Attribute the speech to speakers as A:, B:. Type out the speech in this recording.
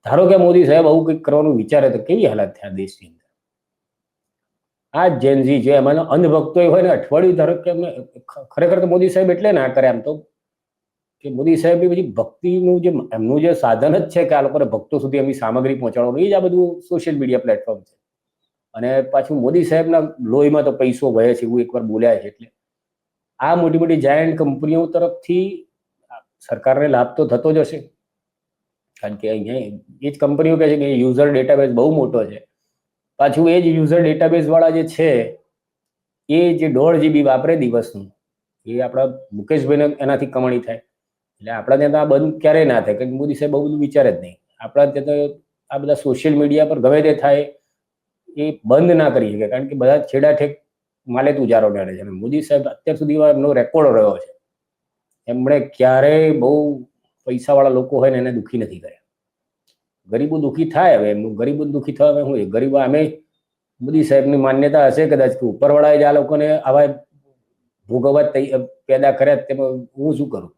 A: ધારો કે મોદી સાહેબ આવું કંઈક કરવાનું વિચારે તો કેવી હાલત થાય દેશની અંદર? આ જેનઝી જે એમાંનો અંધભક્તો હોય ને અઠવાડિયું ધારો કે ખરેખર તો મોદી સાહેબ એટલે ના કરે આમ તો કે મોદી સાહેબની બધી ભક્તિનું જે એમનું જે સાધન જ છે કે આ લોકોને ભક્તો સુધી એમની સામગ્રી પહોંચાડવાનું, એ જ આ બધું સોશિયલ મીડિયા પ્લેટફોર્મ છે. અને પાછું મોદી સાહેબના લોહીમાં તો પૈસો વહે છે એવું એકવાર બોલ્યા છે. એટલે આ મોટી મોટી જાયન્ટ કંપનીઓ તરફથી સરકારને લાભ તો થતો જ હશે, કારણ કે અહીંયા એ જ કંપનીઓ કહે છે કે યુઝર ડેટાબેઝ બહુ મોટો છે. પાછું એ જ યુઝર ડેટાબેઝ વાળા જે છે એ જે 1.5 GB વાપરે દિવસનું, એ આપણા મુકેશભાઈને એનાથી કમાણી થાય. એટલે આપણા ત્યાં તો આ બંધ ક્યારેય ના થાય, કારણ કે મોદી સાહેબ બહુ બધું વિચારે જ નહીં. આપણા ત્યાં તો આ બધા સોશિયલ મીડિયા પર ગમે તે થાય એ બંધ ના કરી શકે, કારણ કે બધા છેડા ઠેક માલે તુજારો નડે છે. મોદી સાહેબ અત્યાર સુધી એમનો રેકોર્ડ રહ્યો છે, એમણે ક્યારેય બહુ પૈસાવાળા લોકો હોય ને એને દુઃખી નથી કર્યા. ગરીબો દુઃખી થાય, હવે એમનું ગરીબો દુઃખી થવા હવે હું ગરીબો અમે મોદી સાહેબની માન્યતા હશે કદાચ કે ઉપરવાળાએ જ આ લોકોને આવા ભોગવવા પેદા કર્યા, તેમાં હું શું કરું?